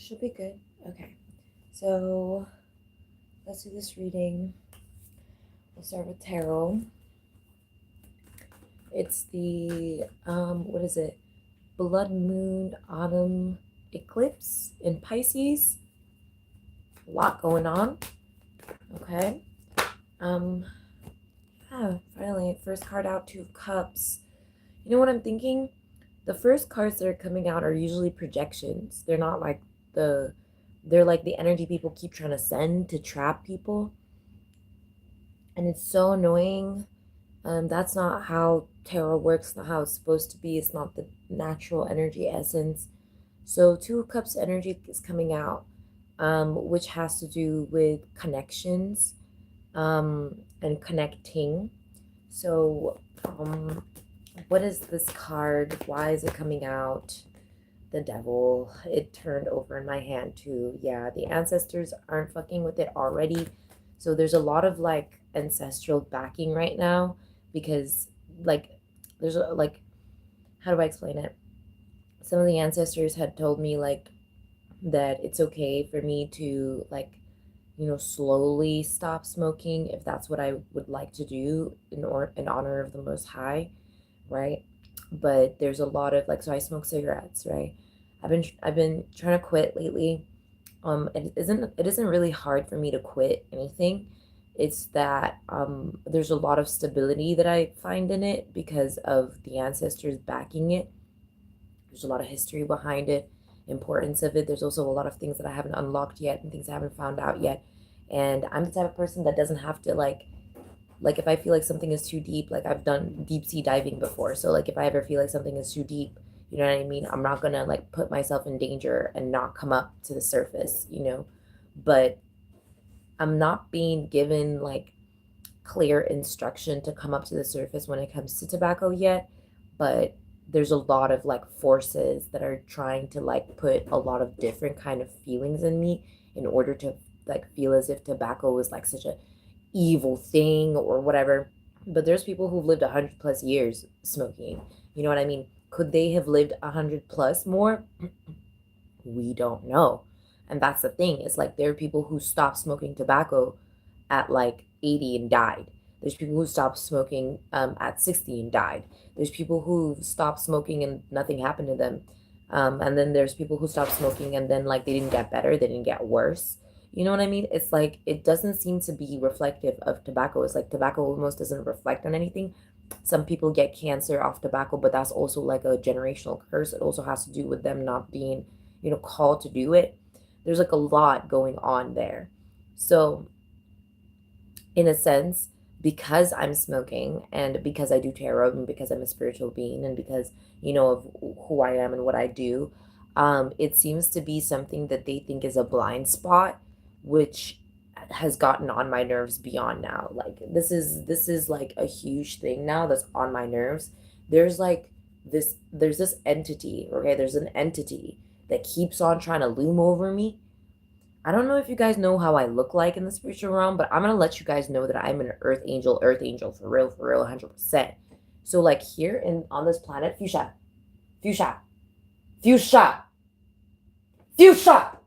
Should be good. Okay. So let's do this reading. We'll start with tarot. It's the what is it? Blood moon autumn eclipse in Pisces. A lot going on. Okay. Yeah, finally, first card out, Two of Cups. You know what I'm thinking? The first cards that are coming out are usually projections. They're not like they're like the energy people keep trying to send to trap people. And it's so annoying. That's not how tarot works, not how it's supposed to be. It's not the natural energy essence. So Two of Cups energy is coming out, which has to do with connections, and connecting. So, what is this card? Why is it coming out? The Devil. It turned over in my hand too. Yeah, the ancestors aren't fucking with it already. So there's a lot of like ancestral backing right now because like there's a, like how do I explain it? Some of the ancestors had told me like that it's okay for me to like slowly stop smoking if that's what I would like to do in honor of the Most High, right? But there's a lot of like, so I smoke cigarettes, right? I've been trying to quit lately. It isn't really hard for me to quit anything. It's that there's a lot of stability that I find in it because of the ancestors backing it. There's a lot of history behind it, importance of it. There's also a lot of things that I haven't unlocked yet and things I haven't found out yet. And I'm the type of person that doesn't have to like if I feel like something is too deep, like I've done deep sea diving before. So like if I ever feel like something is too deep, you know what I mean? I'm not gonna like put myself in danger and not come up to the surface. But I'm not being given like clear instruction to come up to the surface when it comes to tobacco yet. But there's a lot of like forces that are trying to like put a lot of different kind of feelings in me in order to like feel as if tobacco was like such a evil thing or whatever. But there's people who've lived 100 plus years smoking. You know what I mean? Could they have lived 100 plus more? We don't know. And that's the thing. It's like there are people who stopped smoking tobacco at like 80 and died. There's people who stopped smoking at 60 and died. There's people who stopped smoking and nothing happened to them. And then there's people who stopped smoking and then like they didn't get better, they didn't get worse. You know what I mean? It's like it doesn't seem to be reflective of tobacco. It's like tobacco almost doesn't reflect on anything. Some people get cancer off tobacco, but that's also like a generational curse. It also has to do with them not being, called to do it. There's like a lot going on there. So, in a sense, because I'm smoking and because I do tarot and because I'm a spiritual being and because, of who I am and what I do, it seems to be something that they think is a blind spot, which has gotten on my nerves beyond now. Like this is like a huge thing now that's on my nerves. There's like there's this entity, okay? There's an entity that keeps on trying to loom over me. I don't know if you guys know how I look like in the spiritual realm, but I'm gonna let you guys know that I'm an earth angel for real, 100%. So like here in on this planet, fuchsia, fuchsia, fuchsia, fuchsia.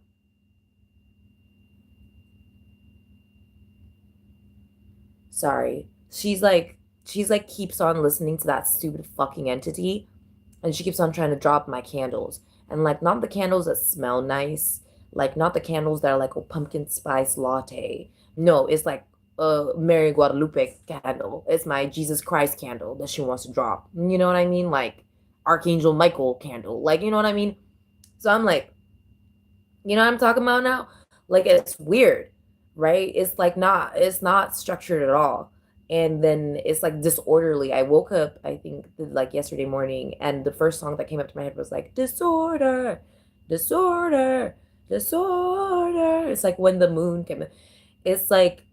Sorry, she's like keeps on listening to that stupid fucking entity, and she keeps on trying to drop my candles, and like not the candles that smell nice, like not the candles that are like a pumpkin spice latte. No, it's like a Mary Guadalupe candle. It's my Jesus Christ candle that she wants to drop. You know what I mean? Like Archangel Michael candle. Like you know what I mean? So I'm like, you know what I'm talking about now? Like it's weird, right? It's not structured at all. And then it's like disorderly. I woke up, I think like yesterday morning, and the first song that came up to my head was like disorder, disorder, disorder. It's like when the moon came in. It's like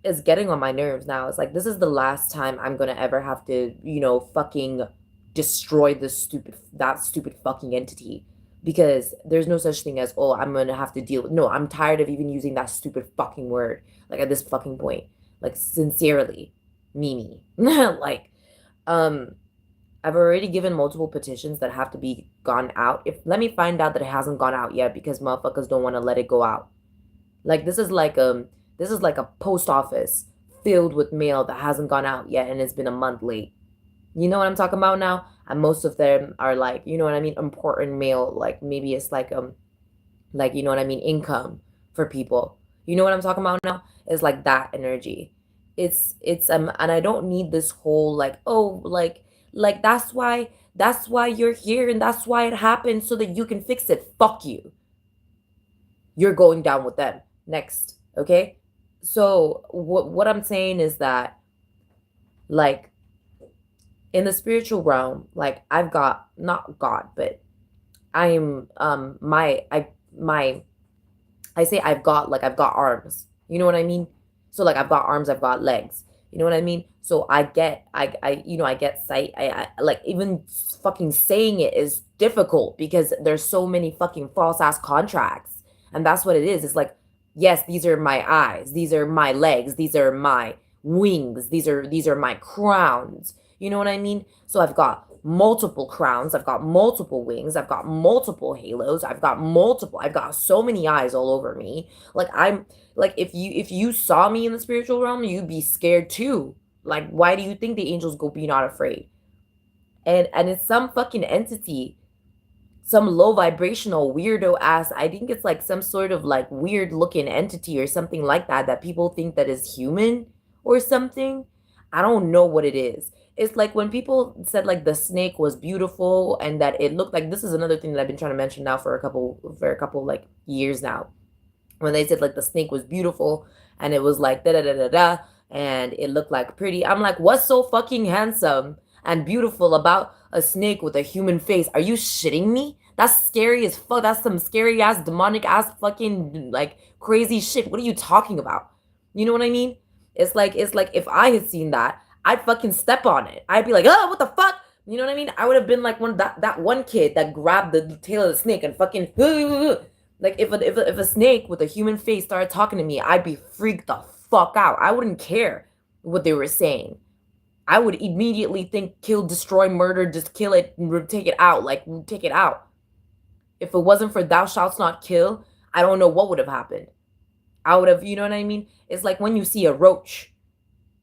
it's getting on my nerves now. It's like this is the last time I'm gonna ever have to, fucking destroy that stupid fucking entity because there's no such thing as, oh, I'm gonna have to deal with. No, I'm tired of even using that stupid fucking word. Like at this fucking point, like sincerely, Mimi, like, um, I've already given multiple petitions that have to be gone out. If let me find out that it hasn't gone out yet because motherfuckers don't want to let it go out. Like this is like a post office filled with mail that hasn't gone out yet and it's been a month late. You know what I'm talking about now? And most of them are like, you know what I mean, important mail. Like maybe it's like you know what I mean, income for people. You know what I'm talking about now? It's like that energy. It's and I don't need this whole like, oh, like that's why you're here and that's why it happened so that you can fix it. Fuck you. You're going down with them next, okay? So what I'm saying is that like in the spiritual realm, like I've got not God, but I'm my I say I've got arms. You know what I mean? So like I've got arms, I've got legs. You know what I mean? So I you know I get sight. I like even fucking saying it is difficult because there's so many fucking false ass contracts. And that's what it is. It's like, yes, these are my eyes, these are my legs, these are my wings, these are my crowns. You know what I mean? So I've got multiple crowns, I've got multiple wings, I've got multiple halos, I've got so many eyes all over me. Like I'm like if you saw me in the spiritual realm, you'd be scared too. Like why do you think the angels go be not afraid? And it's some fucking entity, some low vibrational weirdo ass. I think it's like some sort of like weird looking entity or something like that that people think that is human or something. I don't know what it is. It's like when people said like the snake was beautiful and that it looked like, this is another thing that I've been trying to mention now for a couple like years now. When they said like the snake was beautiful and it was like da da da da da and it looked like pretty. I'm like, what's so fucking handsome and beautiful about a snake with a human face? Are you shitting me? That's scary as fuck. That's some scary ass, demonic ass, fucking like crazy shit. What are you talking about? You know what I mean? It's like if I had seen that, I'd fucking step on it. I'd be like, oh, what the fuck? You know what I mean? I would have been like that one kid that grabbed the tail of the snake and fucking like if a snake with a human face started talking to me, I'd be freaked the fuck out. I wouldn't care what they were saying. I would immediately think kill, destroy, murder, just kill it, and take it out, like take it out. If it wasn't for thou shalt not kill, I don't know what would have happened. I would have, you know what I mean? It's like when you see a roach,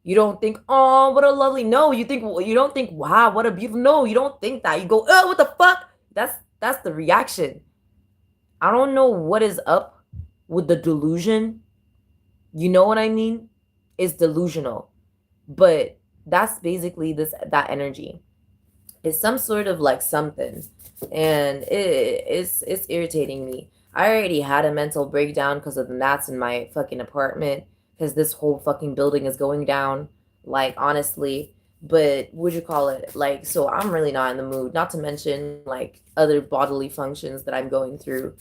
you don't think, oh, what a lovely. No, you don't think, wow, what a beautiful. No, you don't think that. You go, oh, what the fuck? That's the reaction. I don't know what is up with the delusion. You know what I mean? It's delusional. But that's basically that energy. It's some sort of like something. And it's irritating me. I already had a mental breakdown because of the gnats in my fucking apartment. Because this whole fucking building is going down. Like, honestly. But would you call it? Like, so I'm really not in the mood. Not to mention, like, other bodily functions that I'm going through.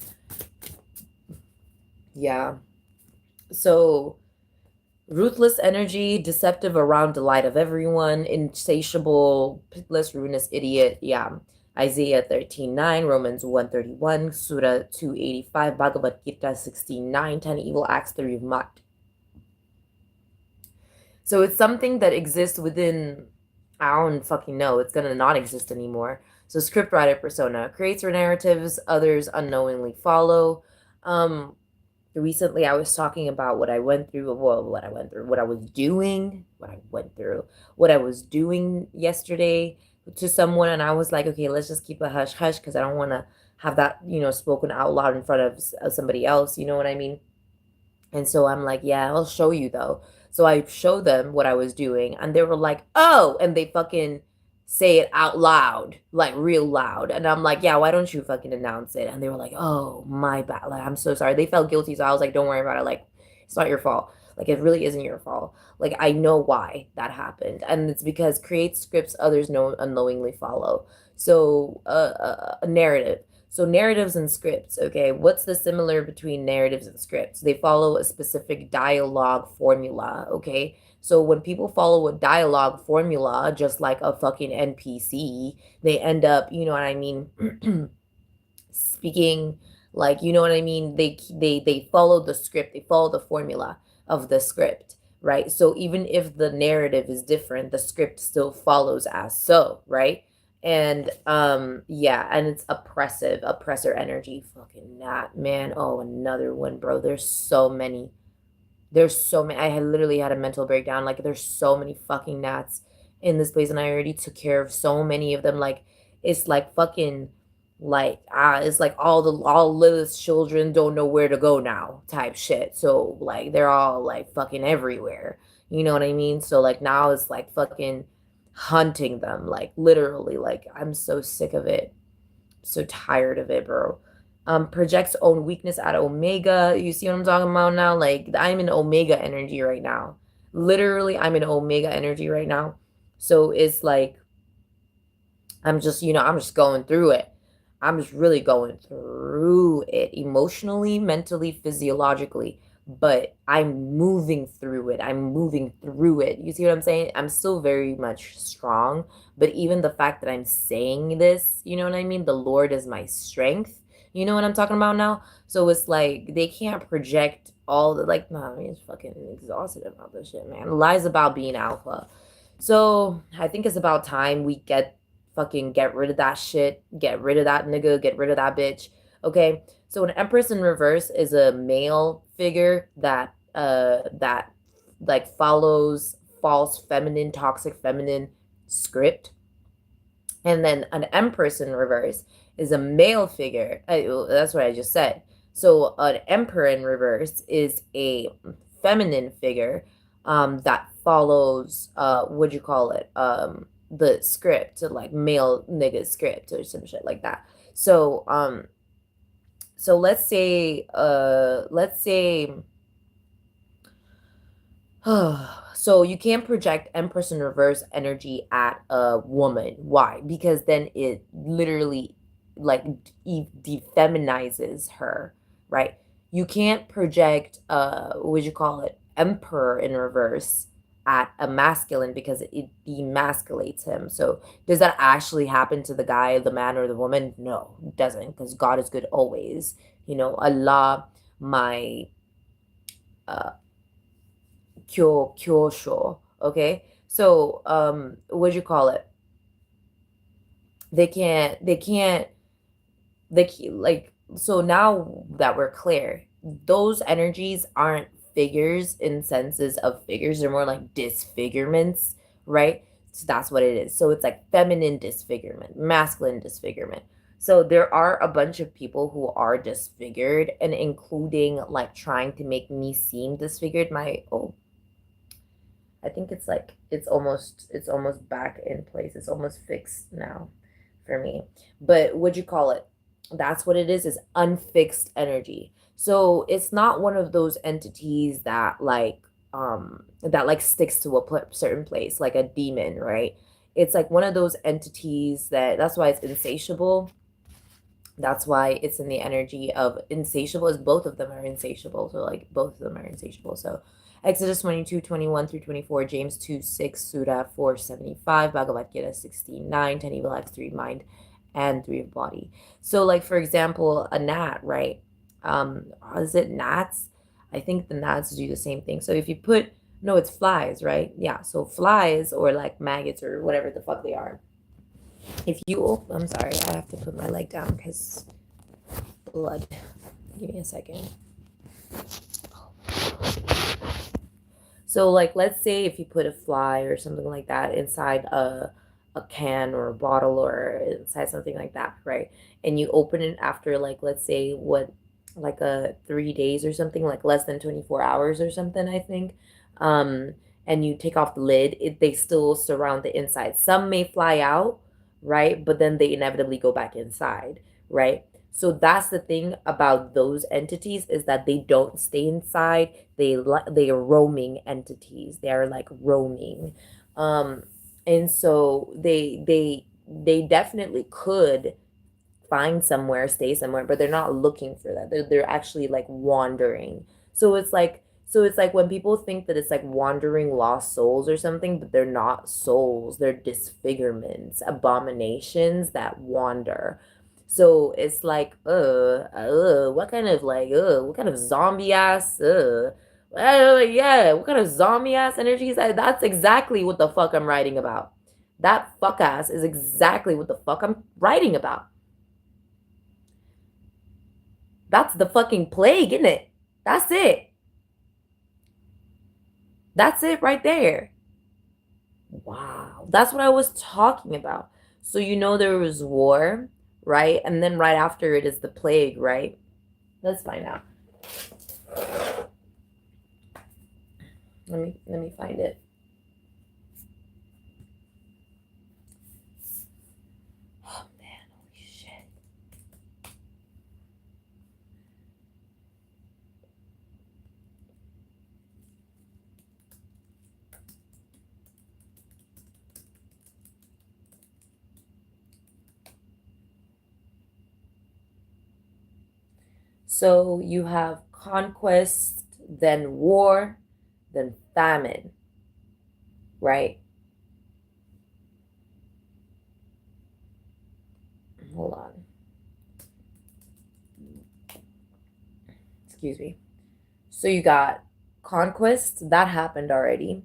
Yeah. So, ruthless energy, deceptive around delight of everyone, insatiable, pitiless, ruinous idiot. Yeah. Isaiah 13:9, Romans 1:31, Surah 285, Bhagavad Gita 16:9, 10 evil acts, 3 of might. So it's something that exists within, I don't fucking know, it's gonna not exist anymore. So scriptwriter persona creates her narratives, others unknowingly follow. Recently I was talking about what I went through, well, what I went through, what I was doing yesterday to someone, and I was like, okay, let's just keep a hush hush because I don't want to have that, you know, spoken out loud in front of somebody else, you know what I mean? And so I'm like, yeah, I'll show you though. So I showed them what I was doing, and they were like, oh, and they fucking say it out loud, like real loud. And I'm like, yeah, why don't you fucking announce it? And they were like, oh, my bad. Like, I'm so sorry. They felt guilty. So I was like, don't worry about it. Like, it's not your fault. Like, it really isn't your fault. Like, I know why that happened. And it's because create scripts others know unknowingly follow. So, a narrative. So narratives and scripts, okay, what's the similar between narratives and scripts? They follow a specific dialogue formula, okay? So when people follow a dialogue formula, just like a fucking NPC, they end up, you know what I mean, speaking like, you know what I mean? They follow the script, they follow the formula of the script, right? So even if the narrative is different, the script still follows as so, right? And yeah, and it's oppressor energy. Fucking gnat, man. Oh, another one, bro. There's so many. I had literally had a mental breakdown. Like, there's so many fucking gnats in this place, and I already took care of so many of them. Like, it's like fucking, like, it's like all Lilith's children don't know where to go now, type shit. So like, they're all like fucking everywhere. You know what I mean? So like now it's like fucking hunting them, like literally. Like, I'm so sick of it, so tired of it, bro. Projects own weakness at Omega. You see what I'm talking about now? Like, I'm in Omega energy right now. Literally, I'm in Omega energy right now. So it's like, I'm just going through it. I'm just really going through it emotionally, mentally, physiologically. But I'm moving through it. I'm moving through it. You see what I'm saying? I'm still very much strong. But even the fact that I'm saying this, you know what I mean? The Lord is my strength. You know what I'm talking about now? So it's like they can't project all the, like, nah, I'm just fucking exhausted about this shit, man. Lies about being alpha. So I think it's about time we get rid of that shit, get rid of that nigga, get rid of that bitch. Okay. So an Empress in reverse is a male figure that like follows false feminine, toxic feminine script. And then an Empress in reverse is a male figure. That's what I just said. So an Emperor in reverse is a feminine figure that follows what do you call it? The script, like male nigga script or some shit like that. So let's say so you can't project Empress in reverse energy at a woman. Why? Because then it literally like defeminizes her, right? You can't project what would you call it? Emperor in reverse at a masculine because it demasculates him. So does that actually happen to the guy, the man, or the woman? No, it doesn't, because God is good always. Allah, my uh kyosho. Okay. So what'd you call it? They can't like, so now that we're clear, those energies aren't figures in senses of figures, they're more like disfigurements, right? So that's what it is. So it's like feminine disfigurement, masculine disfigurement. So there are a bunch of people who are disfigured, and including like trying to make me seem disfigured. I think it's like it's almost back in place. It's almost fixed now for me. But what'd you call it? That's what it is unfixed energy. So it's not one of those entities that like sticks to a certain place, like a demon, right? It's like one of those entities that's why it's insatiable. That's why it's in the energy of insatiable, as both of them are insatiable. So like both of them are insatiable. So Exodus 22:21 through 24, James 2:6, Surah 4:75, Bhagavad Gita 16:9, 10 evil acts, 3 mind, and 3 of body. So like for example, a gnat, right? Is it gnats? I think the gnats do the same thing. So if you put, no, it's flies, right? Yeah, so flies or like maggots or whatever the fuck they are. I'm sorry, I have to put my leg down because blood. Give me a second. So like, let's say if you put a fly or something like that inside a can or a bottle or inside something like that, right? And you open it after like, let's say like a 3 days or something, like less than 24 hours or something, I think. Um, and you take off the lid, they still surround the inside. Some may fly out, right? But then they inevitably go back inside, right? So that's the thing about those entities, is that they don't stay inside. They are roaming entities. They are like roaming. Um and so they definitely could find somewhere, stay somewhere, but they're not looking for that. They're actually like wandering. So it's like when people think that it's like wandering lost souls or something, but they're not souls. They're disfigurements, abominations that wander. So it's like, what kind of zombie ass, yeah, what kind of zombie ass energy is that? That's exactly what the fuck I'm writing about. That fuck ass is exactly what the fuck I'm writing about. That's the fucking plague, isn't it? That's it. That's it right there. Wow. That's what I was talking about. So you know there was war, right? And then right after it is the plague, right? Let's find out. Let me find it. Oh man, holy shit. So you have conquest, then war, then famine, right? Hold on. Excuse me. So you got conquest, that happened already.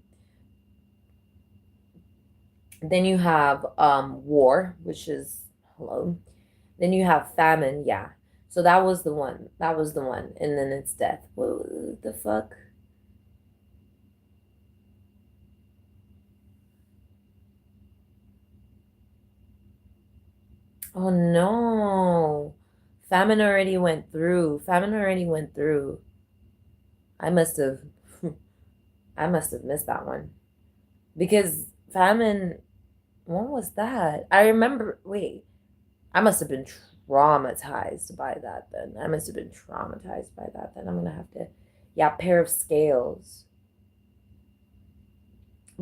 Then you have war, which is hello. Then you have famine, yeah. So that was the one. That was the one. And then it's death. What the fuck? Oh no. Famine already went through. Famine already went through. I must have I must have missed that one. Because famine, what was that? I remember, wait, I must have been traumatized by that then. I must have been traumatized by that then. I'm gonna have to, yeah, pair of scales.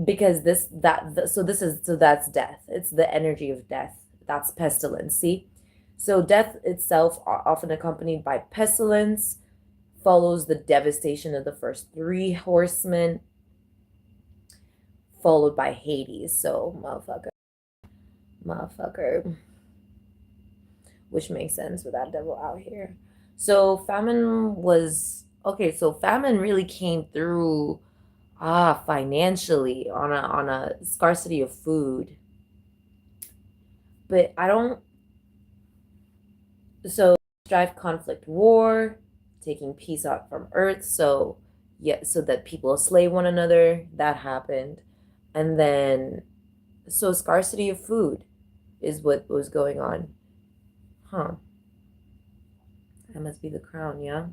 Because so this is, so that's death. It's the energy of death. That's pestilence. See? So death itself, often accompanied by pestilence, follows the devastation of the first three horsemen, followed by Hades. So motherfucker, which makes sense with that devil out here. So famine was okay. So famine really came through financially on a scarcity of food. But I don't. So strife, conflict, war, taking peace out from earth. So yeah, so that people slay one another. That happened, and then so scarcity of food is what was going on. Huh. That must be the crown, yeah?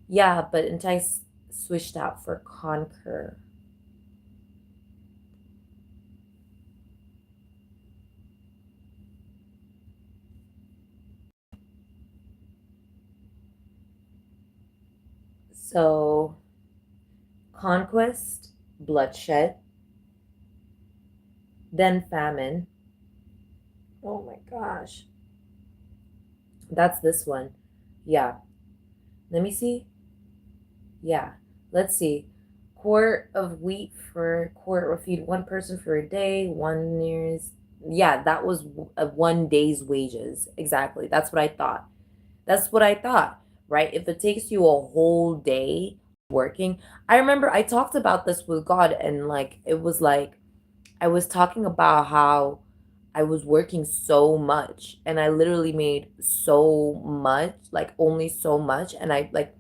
Yeah, but entice switched out for conquer. So conquest, bloodshed, then famine. Oh my gosh. That's this one. Yeah. Let me see. Yeah. Let's see. Quart of wheat for quart or feed one person for a day, 1 year's. Yeah, that was a 1 day's wages. Exactly. That's what I thought. That's what I thought, right? If it takes you a whole day working, I remember I talked about this with God, and like it was like I was talking about how I was working so much and I literally made so much, like only so much. And I like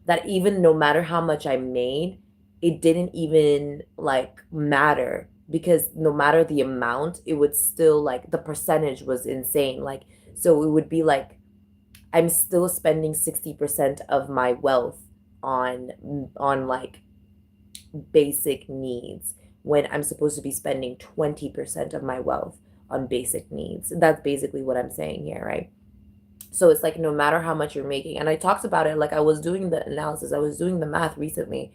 that, even no matter how much I made, it didn't even like matter, because no matter the amount, it would still like the percentage was insane. Like, so it would be like I'm still spending 60% of my wealth on like basic needs when I'm supposed to be spending 20% of my wealth on basic needs. That's basically what I'm saying here, right? So it's like no matter how much you're making, and I talked about it, like I was doing the analysis, I was doing the math recently,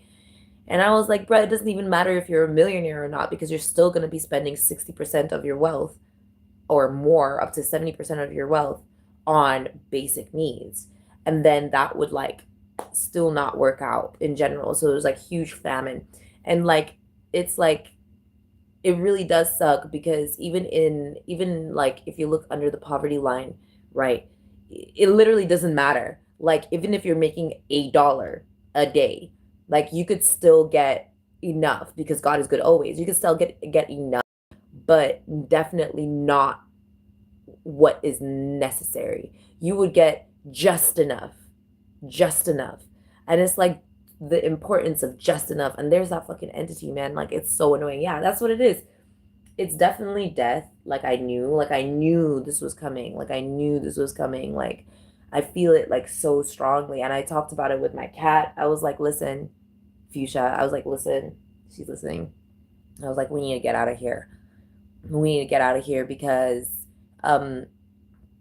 and I was like, bro, it doesn't even matter if you're a millionaire or not, because you're still going to be spending 60% of your wealth or more, up to 70% of your wealth on basic needs. And then that would like still not work out in general. So there's like huge famine. And like it's like it really does suck, because even like if you look under the poverty line, right? It literally doesn't matter. Like even if you're making $1 a day, Like you could still get enough because God is good always. You could still get enough, but definitely not what is necessary. You would get just enough, just enough. And it's like the importance of just enough. And there's that fucking entity, man. Like it's so annoying. Yeah, that's what it is. It's definitely death. Like I knew this was coming. Like I knew this was coming. Like I feel it like so strongly. And I talked about it with my cat. I was like, listen, Fuchsia. I was like, listen, she's listening. I was like, we need to get out of here. We need to get out of here because um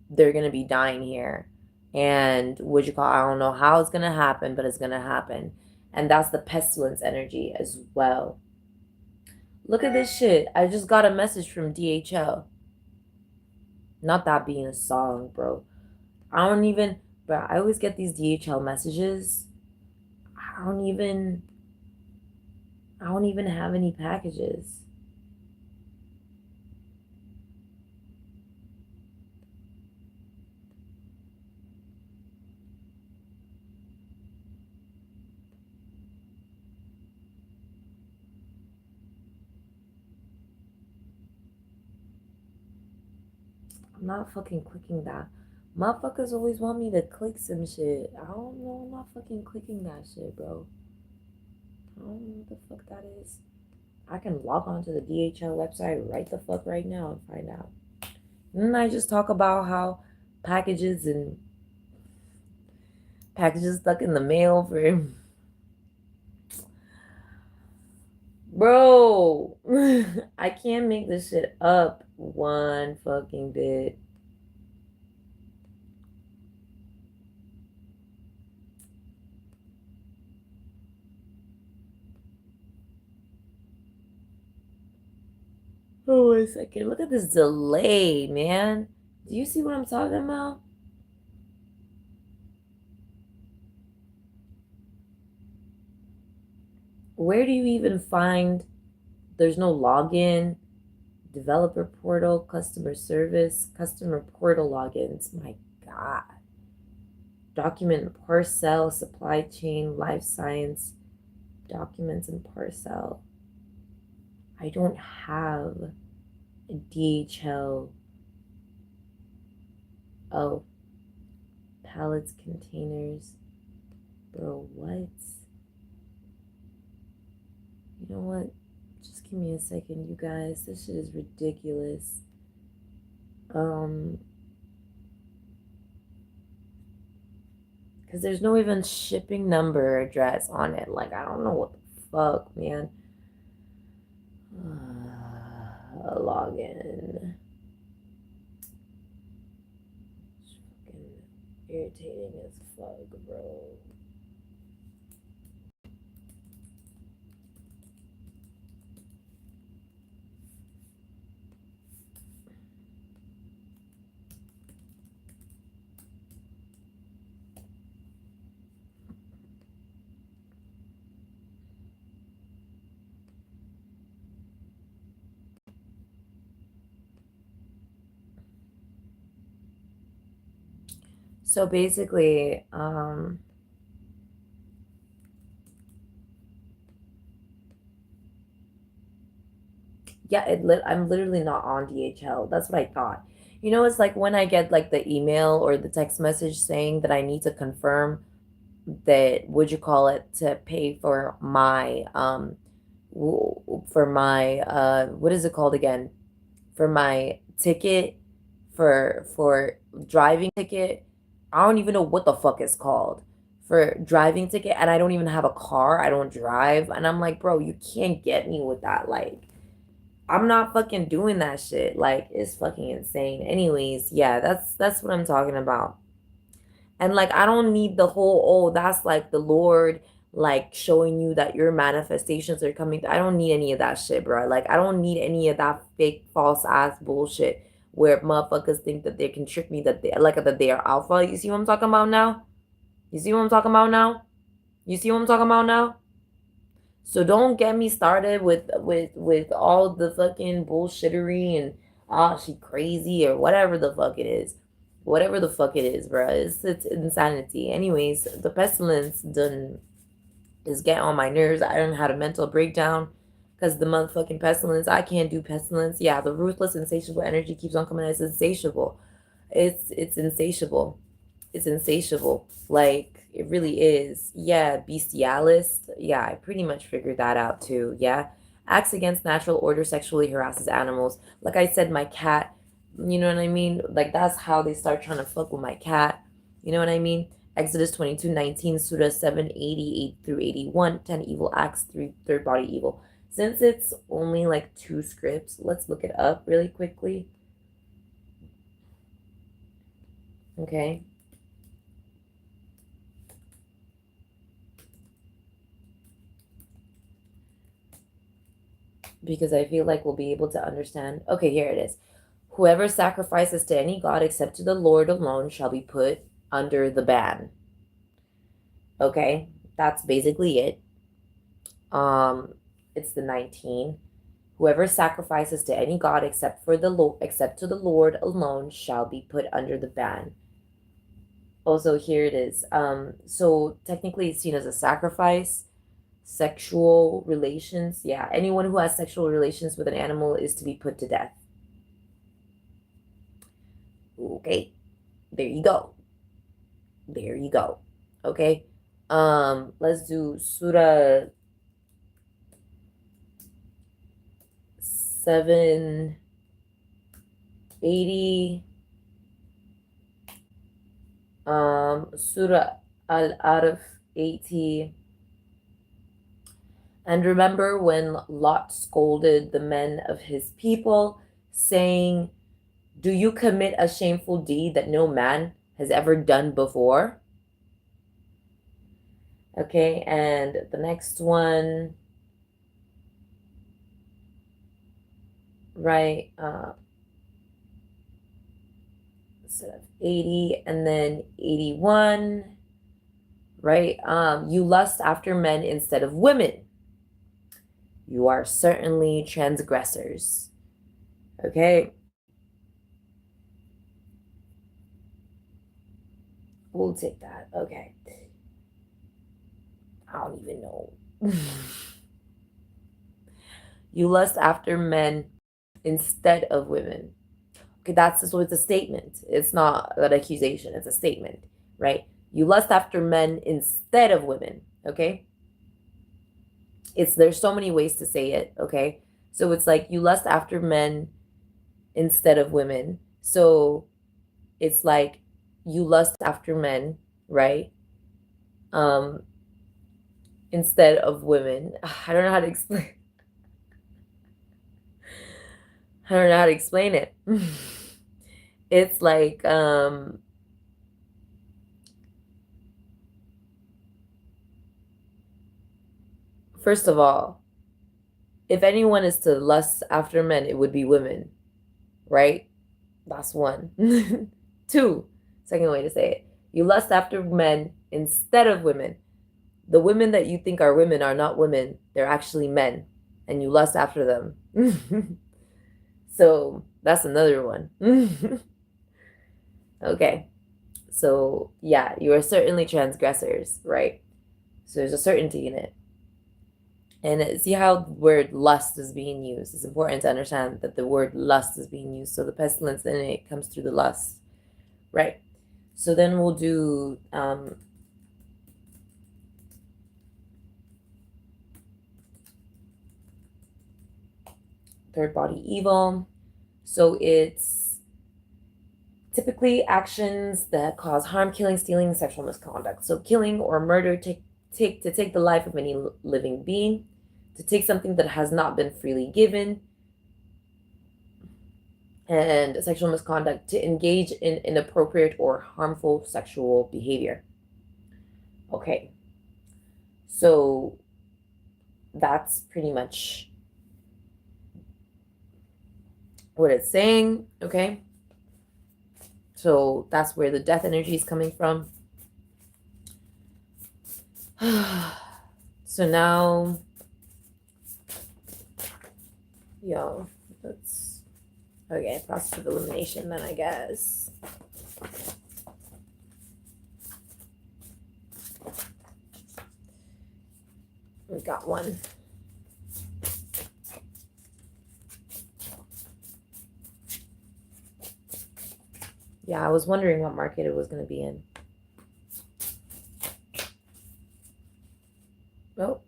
they're gonna be dying here. And what you call, I don't know how it's gonna happen, but it's gonna happen. And that's the pestilence energy as well. Look at this shit. I just got a message from DHL. Not that being a song, bro. I don't even, bro, I always get these DHL messages. I don't even I don't even have any packages. I'm not fucking clicking that. Motherfuckers always want me to click some shit. I don't know. I'm not fucking clicking that shit, bro. I don't know what the fuck that is. I can log on to the DHL website right the fuck right now and find out. And then I just talk about how packages and packages stuck in the mail for bro. I can't make this shit up one fucking bit. Oh, wait a second. Look at this delay, man. Do you see what I'm talking about? Where do you even find? There's no login, developer portal, customer service, customer portal logins. My God. Document parcel, supply chain, life science, documents and parcel. I don't have a DHL. Oh, pallets, containers. Bro, what? You know what? Just give me a second, you guys. This shit is ridiculous. Because there's no even shipping number address on it. Like, I don't know what the fuck, man. Login. It's fucking irritating as fuck, bro. So basically, yeah, I'm literally not on DHL. That's what I thought. You know, it's like when I get like the email or the text message saying that I need to confirm that, would you call it, to pay for my what is it called again? For my ticket, for driving ticket. I don't even know what the fuck it's called. For driving ticket, and I don't even have a car. I don't drive. And I'm like, bro, you can't get me with that. Like, I'm not fucking doing that shit. Like, it's fucking insane. Anyways, yeah, that's what I'm talking about. And like, I don't need the whole, oh, that's like the Lord like showing you that your manifestations are coming. I don't need any of that shit, bro. Like, I don't need any of that fake false ass bullshit where motherfuckers think that they can trick me, that they are alpha. You see what I'm talking about now? You see what I'm talking about now? You see what I'm talking about now? So don't get me started with all the fucking bullshittery and she crazy or whatever the fuck it is. Whatever the fuck it is, bro. It's insanity. Anyways, the pestilence done is get on my nerves. I don't had a mental breakdown because the motherfucking pestilence. I can't do pestilence. Yeah, the ruthless, insatiable energy keeps on coming. It's insatiable. It's insatiable. It's insatiable. Like it really is. Yeah, bestialist. Yeah, I pretty much figured that out too. Yeah. Acts against natural order, sexually harasses animals. Like I said, my cat, you know what I mean? Like that's how they start trying to fuck with my cat. You know what I mean? Exodus 22:19, Surah 7:88 through 81, 10 evil acts, 3 third body evil. Since it's only like 2 scripts, let's look it up really quickly. Okay. Because I feel like we'll be able to understand. Okay, here it is. Whoever sacrifices to any god except to the Lord alone shall be put under the ban. Okay, that's basically it. It's the 19. Whoever sacrifices to any god except to the Lord alone shall be put under the ban. Also, here it is. So technically it's seen as a sacrifice. Sexual relations, yeah. Anyone who has sexual relations with an animal is to be put to death. Okay, there you go. There you go. Okay. Let's do Surah 780. Surah Al-Araf 80. And remember when Lot scolded the men of his people, saying, "Do you commit a shameful deed that no man has ever done before?" Okay, and the next one, right, instead of 80, and then 81, right? You lust after men instead of women. You are certainly transgressors. Okay. We'll take that. Okay. I don't even know. You lust after men instead of women. Okay, so it's a statement. It's not an accusation. It's a statement, right? You lust after men instead of women. Okay. There's so many ways to say it. Okay. So it's like you lust after men instead of women. So it's like you lust after men, right? Instead of women. I don't know how to explain. I don't know how to explain it. It's like first of all, if anyone is to lust after men, it would be women, right? That's one. Two, second way to say it. You lust after men instead of women. The women that you think are women are not women. They're actually men. And you lust after them. So that's another one. Okay. So yeah, you are certainly transgressors, right? So there's a certainty in it. And see how the word lust is being used. It's important to understand that the word lust is being used. So the pestilence in it comes through the lust, right? So then we'll do third body evil. So it's typically actions that cause harm, killing, stealing, sexual misconduct. So killing or murder to take the life of any living being, to take something that has not been freely given, and sexual misconduct, to engage in inappropriate or harmful sexual behavior. Okay. So that's pretty much what it's saying, okay? So that's where the death energy is coming from. So now, that's okay. Process of elimination, then I guess. we got one. Yeah, I was wondering what market it was going to be in. Oh,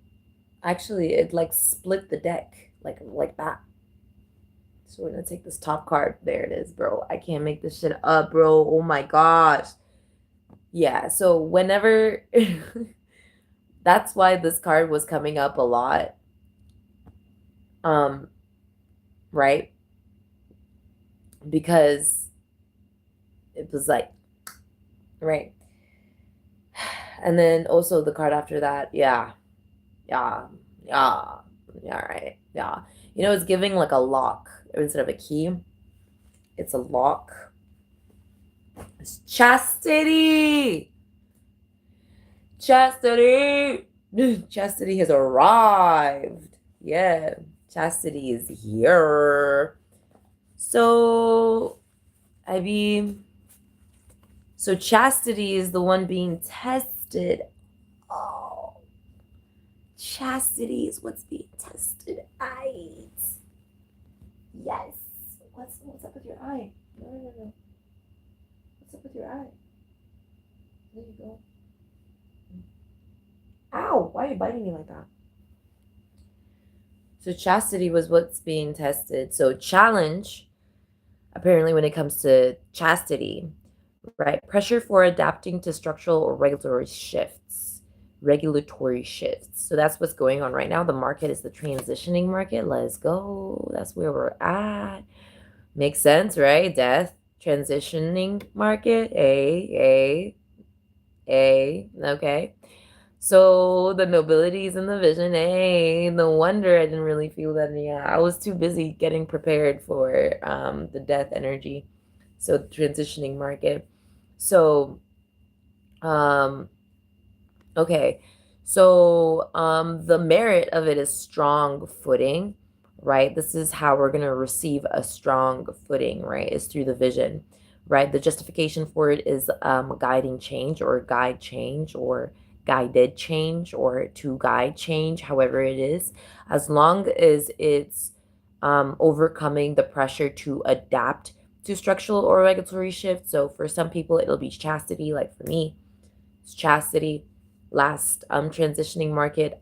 actually, it like split the deck like that. So we're gonna take this top card. There it is, bro. I can't make this shit up, bro. Oh my gosh. Yeah, so whenever that's why this card was coming up a lot. Um, right? Because it was like, right. And then also the card after that, yeah, yeah, yeah, yeah, right, yeah. You know, it's giving like a lock instead of a key. It's a lock. It's chastity. Chastity. Chastity has arrived. Yeah, chastity is here. So, I mean, so chastity is the one being tested. Oh, chastity is what's being tested. Yes. What's up with your eye? No. What's up with your eye? There you go. Ow! Why are you biting me like that? So chastity was what's being tested. So challenge, apparently, when it comes to chastity, right? Pressure for adapting to structural or regulatory shifts. Regulatory shifts. So that's what's going on right now. The market is the transitioning market. Let's go. That's where we're at. Makes sense, right? Death, transitioning market. Okay. So the nobilities and the vision, no wonder I didn't really feel that. Yeah, I was too busy getting prepared for the death energy. So transitioning market. So okay. So the merit of it is strong footing, right? This is how we're going to receive a strong footing, right? Is through the vision, right? The justification for it is guiding change or guide change or guided change or to guide change, however it is, as long as it's overcoming the pressure to adapt to structural or regulatory shifts. So for some people, it'll be chastity, like for me, it's chastity. Last transitioning market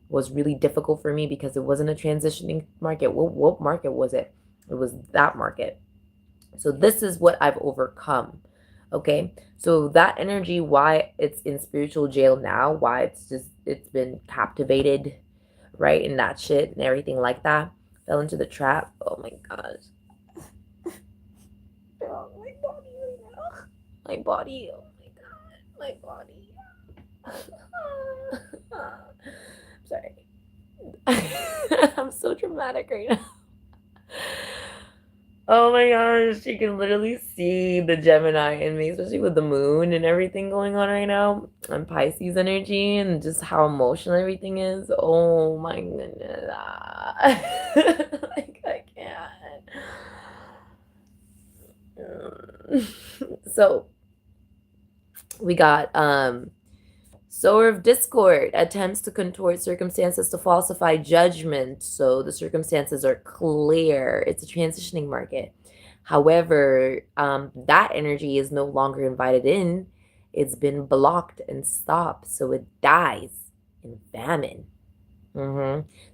was really difficult for me because it wasn't a transitioning market. What market was it? It was that market. So this is what I've overcome. Okay, so that energy, why it's in spiritual jail now, why it's been captivated, right, and that shit and everything like that, fell into the trap. Oh my gosh. Oh, my body right now. My body. Oh my god. My body. Sorry. I'm so dramatic right now. Oh my gosh, you can literally see the Gemini in me, especially with the moon and everything going on right now, and Pisces energy, and just how emotional everything is. Oh my goodness. Like, I can't. So, we got Sower of Discord attempts to contort circumstances to falsify judgment. So the circumstances are clear. It's a transitioning market. However, that energy is no longer invited in. It's been blocked and stopped. So it dies in famine.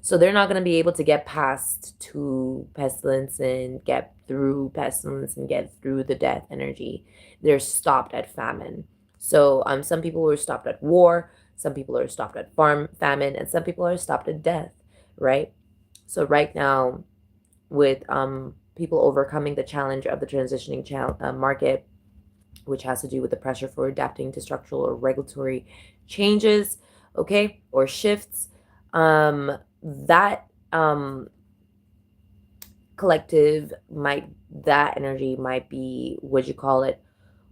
So they're not going to be able to get past to pestilence and get through pestilence and get through the death energy. They're stopped at famine. So some people are stopped at war, some people are stopped at famine, and some people are stopped at death, right? So right now, with people overcoming the challenge of the transitioning market, which has to do with the pressure for adapting to structural or regulatory changes, okay, or shifts, that collective that energy might be, what you call it,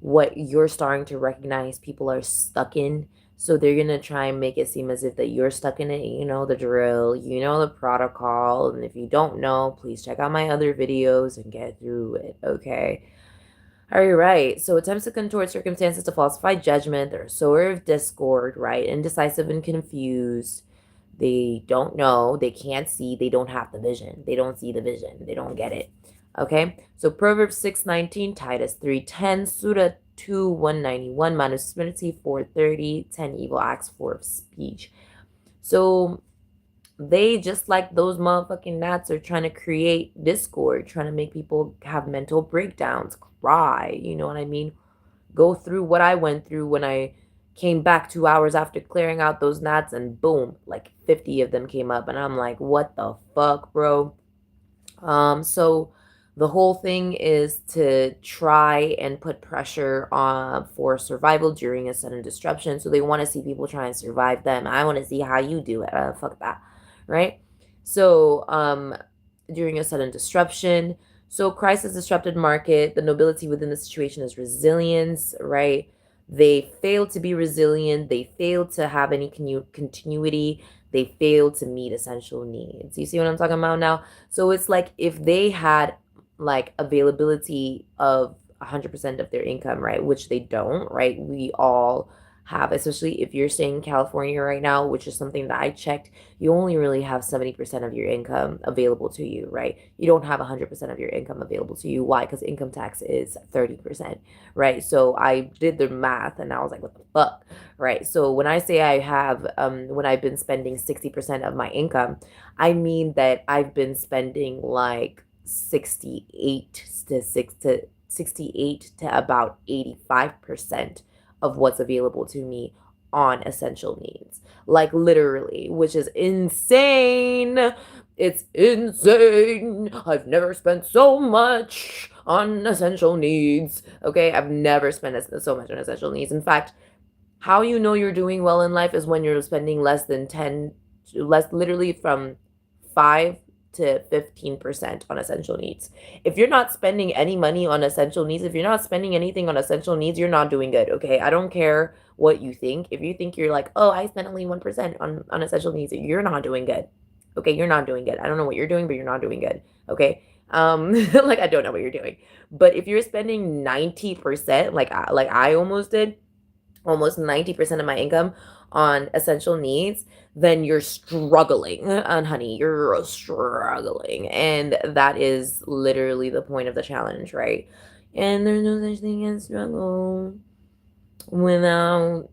what you're starting to recognize people are stuck in. So they're gonna try and make it seem as if that you're stuck in it. You know the drill, you know the protocol, and if you don't know, please check out my other videos and get through it, okay? All right, so attempts to contort circumstances to falsify judgment. They're a sower of discord, right? Indecisive and confused. They don't know, they can't see, they don't have the vision. They don't see the vision. They don't get it. Okay? So Proverbs 6:19, Titus 3:10, Surah 2:191, Manusmriti 4:30, 10 evil acts for speech. So they, just like those motherfucking gnats, are trying to create discord, trying to make people have mental breakdowns, cry, you know what I mean? Go through what I went through when I came back 2 hours after clearing out those gnats, and boom, like 50 of them came up. And I'm like, what the fuck, bro? So the whole thing is to try and put pressure on for survival during a sudden disruption. So they want to see people try and survive them. I want to see how you do it. Fuck that, right? So during a sudden disruption, so crisis disrupted market. The nobility within the situation is resilience, right? They fail to be resilient. They fail to have any continuity. They fail to meet essential needs. You see what I'm talking about now? So it's like if they had like availability of 100% of their income, right? Which they don't, right? We all have, especially if you're staying in California right now, which is something that I checked, you only really have 70% of your income available to you, right? You don't have 100% of your income available to you. Why? Because income tax is 30%, right? So I did the math and I was like, what the fuck, right? So when I say I have, when I've been spending 60% of my income, I mean that I've been spending like 68 to about 85% of what's available to me on essential needs. Like literally, which is insane. It's insane. I've never spent so much on essential needs. Okay, I've never spent so much on essential needs. In fact, how you know you're doing well in life is when you're spending less than 10, less literally from 5 to 15% on essential needs. If you're not spending any money on essential needs, if you're not spending anything on essential needs, you're not doing good, okay? I don't care what you think. If you think you're like, oh, I spent only 1% on essential needs, you're not doing good. Okay, you're not doing good. I don't know what you're doing, but you're not doing good. Okay? Like I don't know what you're doing. But if you're spending 90%, like I almost did, almost 90% of my income on essential needs, then you're struggling, and honey, you're struggling. And that is literally the point of the challenge, right? And there's no such thing as struggle without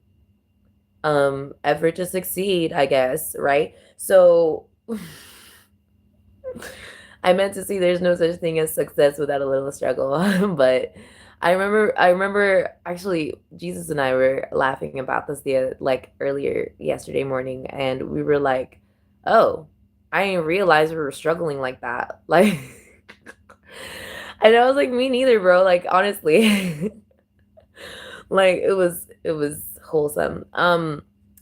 effort to succeed, I guess, right? So I meant to say there's no such thing as success without a little struggle. But I remember actually Jesus and I were laughing about this like earlier yesterday morning, and we were like, "Oh, I didn't realize we were struggling like that." Like and I was like, "Me neither, bro." Like honestly. Like it was wholesome.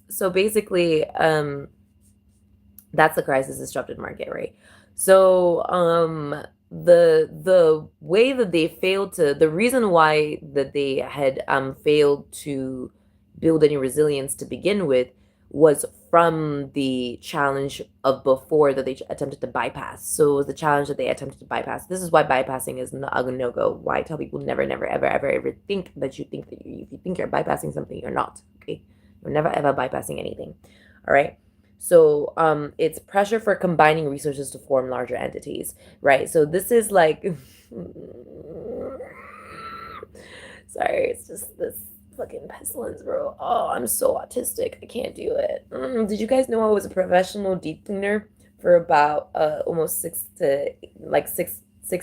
So basically, that's the crisis disrupted market, right? So the way that they failed to, the reason why that they had failed to build any resilience to begin with was from the challenge of before that they attempted to bypass. So it was the challenge that they attempted to bypass. This is why bypassing is a no-go. Why I tell people never, never, ever, ever, ever think that you think that if you think you're bypassing something, you're not. Okay, you're never ever bypassing anything. All right. So it's pressure for combining resources to form larger entities, right? So this is like, sorry, it's just this fucking pestilence, bro. Oh, I'm so autistic. I can't do it. Did you guys know I was a professional deep cleaner for about almost 6 to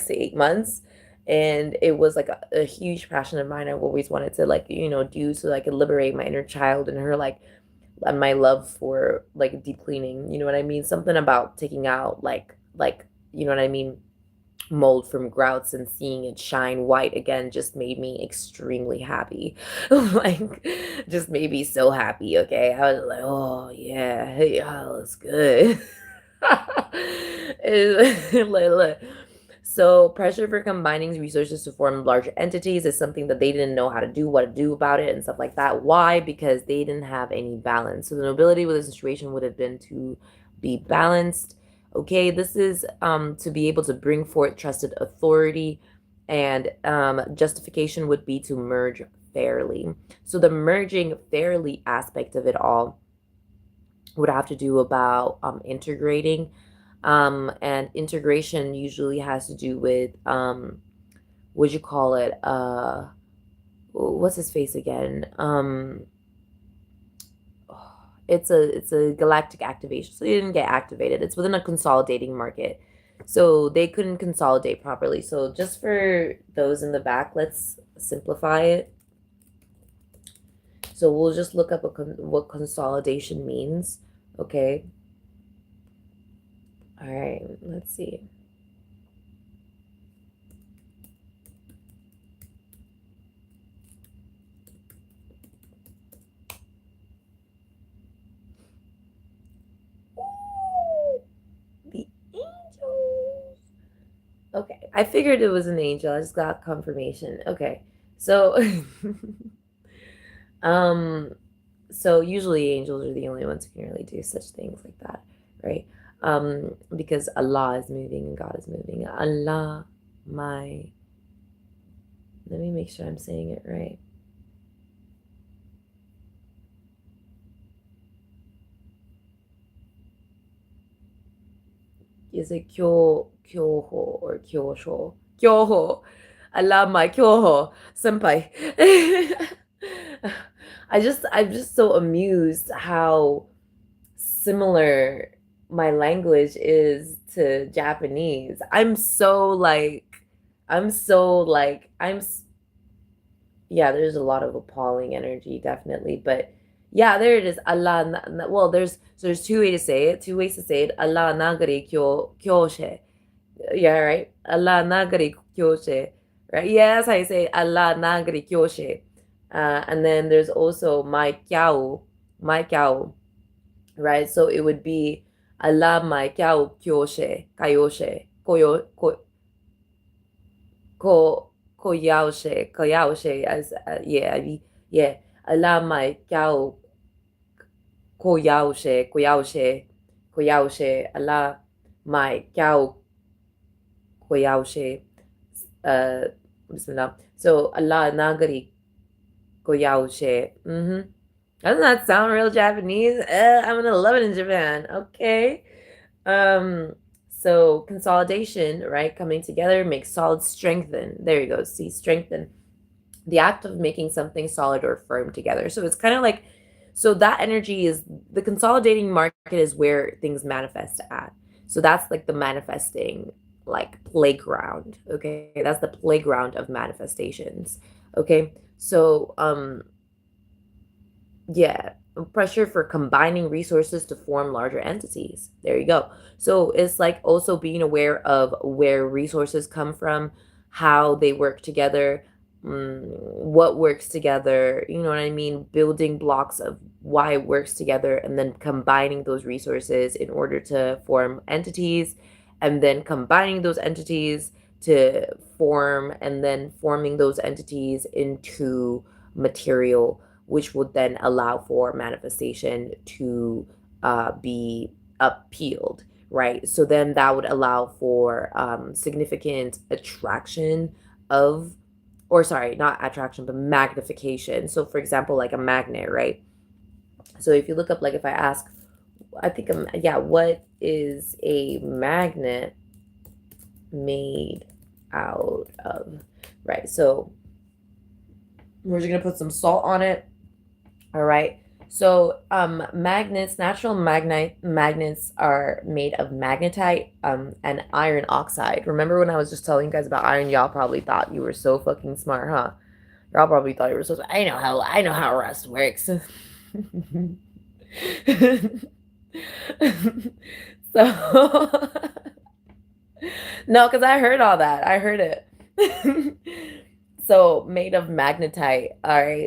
8 months? And it was like a huge passion of mine. I've always wanted to like, do so I could liberate my inner child and her like my love for like deep cleaning, you know what I mean? Something about taking out like you know what I mean, mold from grouts and seeing it shine white again just made me extremely happy. Like just made me so happy, okay? I was like, oh yeah, hey, oh, that's good. Look. So pressure for combining resources to form larger entities is something that they didn't know how to do, what to do about it, and stuff like that. Why? Because they didn't have any balance. So the nobility with the situation would have been to be balanced. Okay, this is to be able to bring forth trusted authority, and justification would be to merge fairly. So the merging fairly aspect of it all would have to do about integrating. And integration usually has to do with what you call it? What's his face again? It's a galactic activation. So they didn't get activated. It's within a consolidating market. So they couldn't consolidate properly. So just for those in the back, let's simplify it. So we'll just look up what consolidation means. Okay. All right. Let's see. Ooh, the angels. Okay. I figured it was an angel. I just got confirmation. Okay. So um so usually angels are the only ones who can really do such things like that, right? Because Allah is moving and God is moving. Allah, my, let me make sure I'm saying it right. Is it kyoho or kyosho? Kyoho. Allah, my kyoho. Senpai. I'm just so amused how similar my language is to Japanese. Yeah, there's a lot of appalling energy, definitely. But yeah, there it is. Well, there's two ways to say it. Allah nagari kyoshe. Yeah, right. Allah nagari kyoshe. Right. Yeah, that's how you say it. Allah nagari kyoshe. And then there's also my kyao, right? So it would be Allah mai kyao kyoshe, kayoshe, ko, koyaoshe, as, yeah, yeah. Allah mai kyao koyaoshe, Allah mai kyao koyaoshe, uh, bismillah. So Allah nagari koyaoshe. Mm-hmm. Doesn't that sound real Japanese? I'm gonna love it in Japan. Okay. Um, so consolidation, right? Coming together makes solid strengthen. There you go. See, strengthen. The act of making something solid or firm together. So it's kind of like, so that energy is the consolidating market is where things manifest at. So that's like the manifesting like playground. Okay. That's the playground of manifestations. Okay. So yeah, pressure for combining resources to form larger entities. There you go. So it's like also being aware of where resources come from, how they work together, what works together, you know what I mean? Building blocks of why it works together and then combining those resources in order to form entities and then combining those entities to form and then forming those entities into material which would then allow for manifestation to be appealed, right? So then that would allow for significant attraction of, or sorry, not attraction, but magnification. So, for example, like a magnet, right? So if you look up, like if I ask, I think, yeah, what is a magnet made out of, right? So we're just gonna put some salt on it. All right. So natural magnets are made of magnetite and iron oxide. Remember when I was just telling you guys about iron, y'all probably thought you were so fucking smart, huh? Y'all probably thought you were so smart. I know how rust works. So no, because I heard all that. I heard it. So made of magnetite, all right.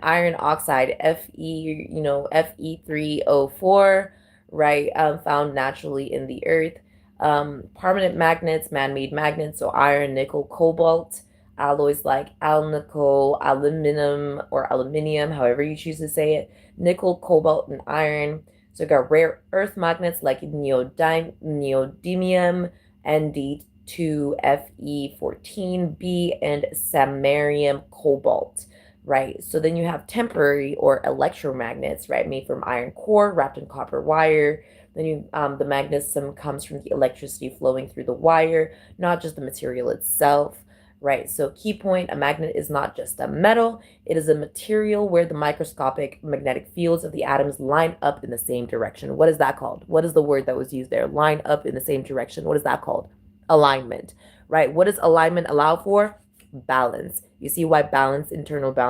Iron oxide, Fe3O4, right? Found naturally in the earth. Permanent magnets, man-made magnets, so iron, nickel, cobalt, alloys like alnico, aluminum, or aluminium, however you choose to say it, nickel, cobalt, and iron. So we got rare earth magnets like neodymium, Nd2Fe14b, and samarium cobalt. right? So then you have temporary or electromagnets, right, made from iron core wrapped in copper wire. Then the magnetism comes from the electricity flowing through the wire, not just the material itself, right? So key point, a magnet is not just a metal, it is a material where the microscopic magnetic fields of the atoms line up in the same direction. What is that called? What is the word that was used there? Line up in the same direction. What is that called? Alignment, right? What does alignment allow for? Balance. You see why balance, internal balance